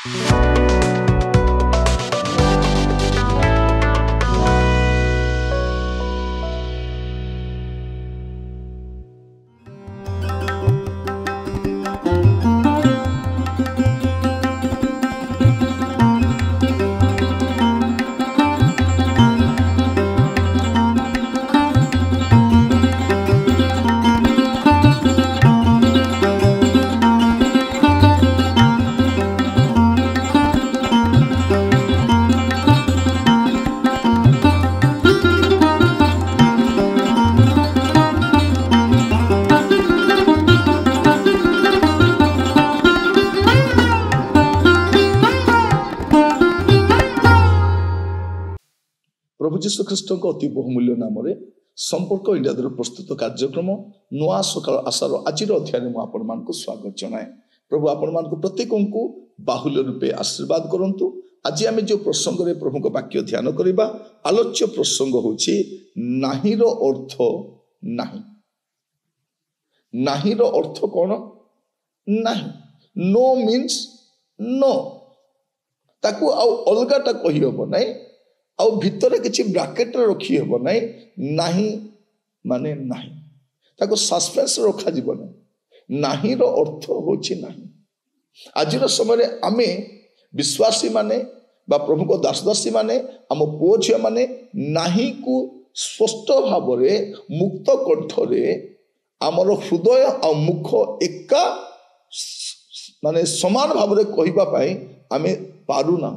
प्रभु जीशु ख्रीष्ट अति बहुमूल्य नाम संपर्क इंडिया द्वारा प्रस्तुत कार्यक्रम नुआ सकाल आशार आज अध्याय मुझे स्वागत जनाए। प्रभु आपण प्रत्येक को बाहुल्य रूपे आशीर्वाद करंतु। आज आम जो प्रसंग में प्रभु वाक्य ध्यान करवा आलोच्य प्रसंग होछि नाहीर अर्थ नाही। नाहीर अर्थ कौन? नाही। No means no. ताकू अलगाटा कही हम ना आउ भितर किसी ब्राकेट रखी हेब ना। नाही माने नाही ताको सस्पेंस रखा जीव ना। नाहीर अर्थ होछि नाही। आज समय आमे विश्वासी माने बा प्रभु को दासदासी माने आम पुओ झिया माने नाही को स्पष्ट भाव मुक्त कंठरे आमर हृदय आ मुख एका माने समान भाव कहवा आमे पारु ना।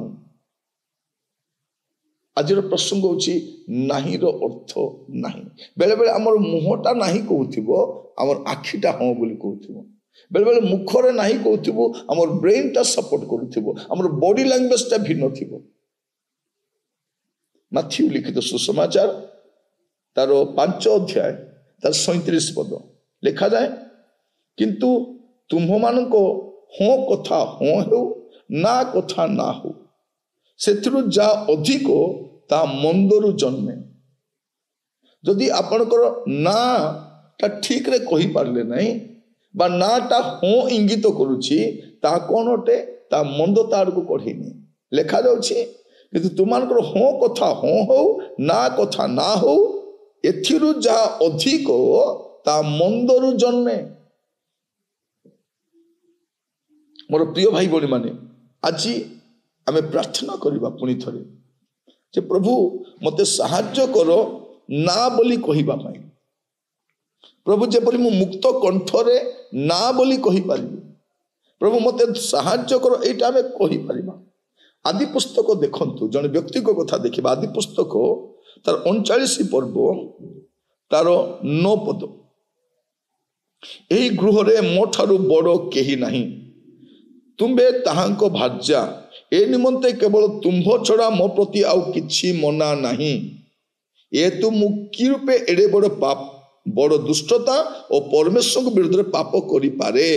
आज प्रसंग होछि नाहीर अर्थ नाही। बेले बेले आमर मुहटा नाही कहूथिबो आमर आखिटा हाँ बोली कहूथिबो। बेले बेले मुखरे नाही कहूथिबो आमर ब्रेनटा सपोर्ट करूथिबो। आमर बॉडी लैंग्वेजटा भिन्न थिबो। माथ्यू लिखित सुसमाचार तार 5 अध्याय तार 37 पद लिखा जाए, किंतु तुम्ह मानको हाँ कथा हाँ हो ना कथा ना हो सेथिरु जा अधिक ता मंदरु जन्मे। जदि आपणकर ना ता ठीक रे कही पारले नहीं बा ना ता हाँ इंगित करुछि ता कोन अटे ता मंद तार को कढ़ीनी लिखा जाउछि, किंतु तुमानकर हाँ कथा हाँ हो ना कथा ना हो एथिरु जा अधिक ता मंदरु जन्मे। मोर प्रिय भाई बड़ी माने आज आमे प्रार्थना करिबा पुणी थरे जे प्रभु मते साहाय्य करो ना बोली कहिबा पाई। प्रभु जेपरि मु मुक्त कंठरे ना बोली कहि पारिबी। प्रभु मते साहाय्य करो एटा आमे कहि पारिबा। आदि पुस्तक देखंतु जने व्यक्ति को कथा देखिबा। आदि पुस्तक तार 39 पर्व तार 9 पद, एही गृहरे मो ठारू बड़ केही नाही, तुम्बे ताहांको भार्या ए निमंते केवल तुम्भ छड़ा मो प्रति आउ किछि मना नहीं। ए तु मु कि रूपे एडे बड़ पाप बड़ दुष्टता और परमेश्वर को विरुद्ध पाप करि पारे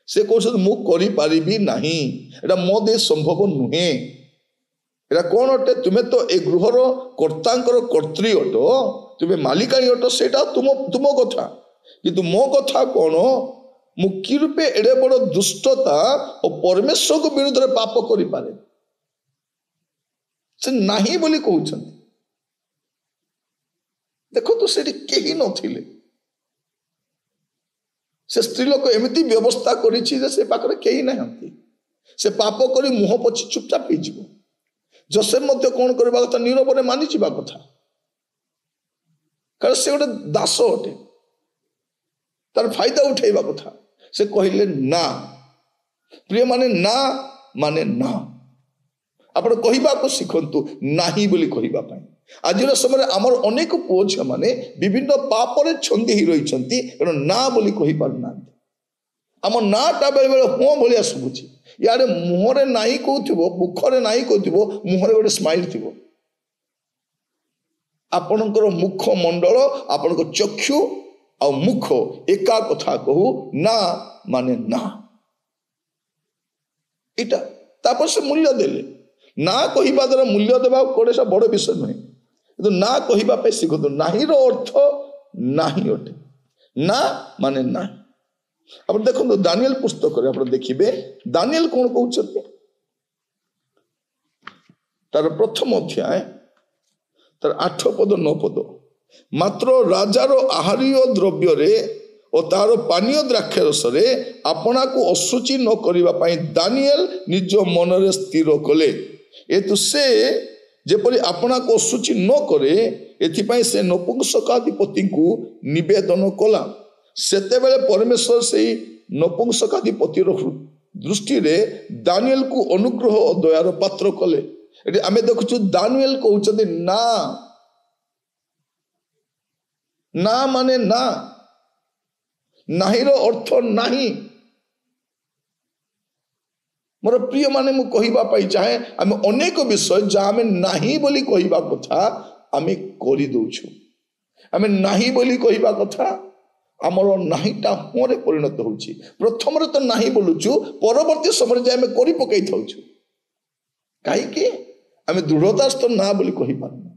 से कहते मु करि पारिबी नहीं। एटा मो दे संभव नुहे। एटा कोन अटे? तुमे तो ए गृहर कर्तांकर कर्त्री अट, तुमे मालिकाणी अट, सेटा तुम कथा। किंतु मो कथा कोन? मु कि रूपे एडे बड़ दुष्टता और परमेश्वर को विरुद्ध पाप करि पारे से नाही बोली कहउछन्ति। देखो तो सेठी केही नथिले। से स्त्री लोक एमिति व्यवस्था करिछि जे से पाखरे केही नाहंती। से पाप करी मुह पछि चुपचाप हिजिबो। जोसेफ मध्य कोन करबा कथा? नीरवरे मानि जिबा कथा। कारण से गोटे दास अटे, तार फायदा उठेबा कथा। से कहले ना। प्रिय माने ना आपण कहबा को शिखंतु नाही बोली कहबा पई। आज समय आमर अनेक पुओ झिया माने विभिन्न पापरे छंदी ही रहिछंती कारण ना बोली कहि पारना। आम नाटा बेले बेले हाँ भाया शुभुची। यारे मुहरे नाही कहूथिबो, मुखरे नाही कहूथिबो, मुहरे गोटे स्माइल थिबो। आपणकर मुख मंडल आपणकर चक्षु आ मुख एका कथा कहू ना माने ना। इटा तापर से मूल्य देले ना कहिबा द्वारा मूल्य देबा कोडे सा बड़ विषय नहीं। किंतु ना कहिबा पे शिखतु। नाहीर अर्थ नाही अटे। ना माने ना। आप देखो दानियल पुस्तक आप देखिए दानियल कौन कहते? तार प्रथम अध्याय तार 8 पद 9 पद मात्र राजार आहार्य द्रव्य रे और तार पानीय द्राक्ष रस रे आपना को अशुचि न करिबा पई दानिएल निज मन रे स्थिर कले एतु से जेपरि आपना को अशुचि न करे एथिपाई से नपुंसकाधिपति को निवेदन कला सेते बेले परमेश्वर से नपुंसकाधिपति दृष्टि रे दानिएल को अनुग्रह और दयार पात्र कले एटी आमे देखुछु दानिएल कहउछते ना ना माने ना नाहीर अर्थ नाही मोर प्रिय माने मु कहिबा पाई चाहे आमे अनेक विषय जा आमे नाही बोली कहिबा कथा आमे करि दउछु आमे नाही बोली कहिबा कथा हमर नाहीटा होरे परिणत होउची प्रथम रे तो नाही बोलुछु परवर्ती समय जे आमे करि पकई थाउछु काहे कि आमे दृढ़तास्थ ना बोली कहि पारना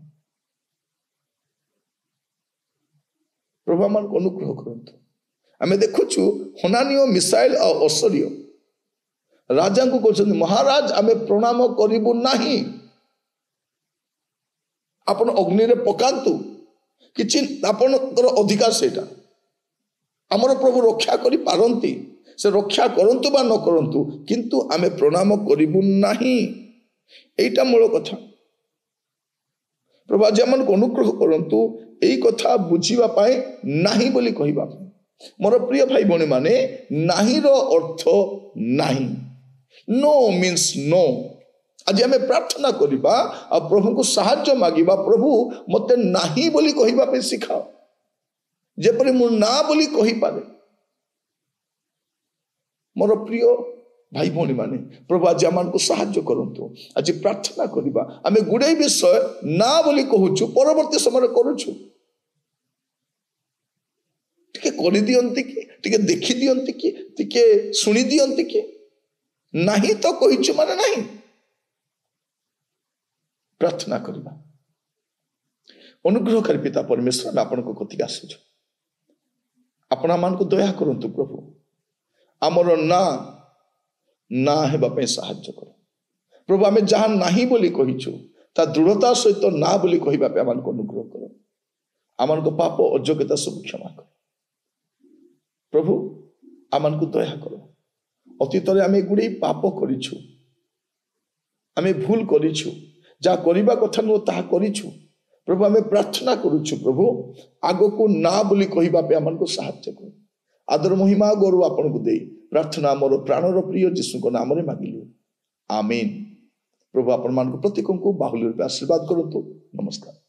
प्रभु मान को अनुग्रह करंतु आमे देखुछु हनानी और मिसाइल और असरिय राजा को कहते महाराज आमे प्रणाम करिबु नाही आपण अग्नि रे पकांतु किछि आपनकर अधिकार सेटा हमर प्रभु रक्षा करि पारंती से रक्षा करंतु बा न करंतु किंतु आमे प्रणाम करिबु नाही एटा मूल कथा प्रभु आज आमन को अनुग्रह करंतु एई कथा बुझिबा पाए नाही बोली कहिबा मोर प्रिय भाई भणी माने नाही रो अर्थ नाही नो मीन्स नो आज आमे प्रार्थना करिबा आ प्रभु को सहायता मागिबा प्रभु मते नाही बोली कहिबा पे सिखाओ जेपरि मु ना बोली कहि पारे मोर प्रिय भाई भणी माने प्रभु आज आमान को सहायता करंतु आज प्रार्थना करिबा आमे गुडे विषय ना बोली कहूछु परवर्ती समय करूछु टिके करि दियंती कि टिके देखि दियंती कि टिके सुनि दियंती कि नाही तो कहिछु माने नाही प्रार्थना करिबा अनुग्रहकारी पिता परमेश्वर आपण को कथि आसुछु आपण मान को दया करंतु प्रभु हमर ना हेबा पे सहायता कर प्रभु आमे जहाँ नाही बोली कहिछु ता दृढ़ता सहित ना बोली कहिबा पे आमान को अनुग्रह कर आमान को पाप अयोग्यता सब क्षमा कर प्रभु आमान को दया कर अतीत रे आमे गुडे पाप करिछु आमे भूल करिछु जा करिबा कथा न ताहा करिछु प्रभु आमे प्रार्थना करूछु प्रभु आगो को ना बोली कहिबा पे आमान को सहायता कर आदर महिमा गौरव आपन को देई प्रार्थना मोर प्राणर प्रिय जीशु को नाम रे मागिलु आमीन प्रभु आपण मान को प्रत्येक को बाहुल्य रूप आशीर्वाद करंतु नमस्कार।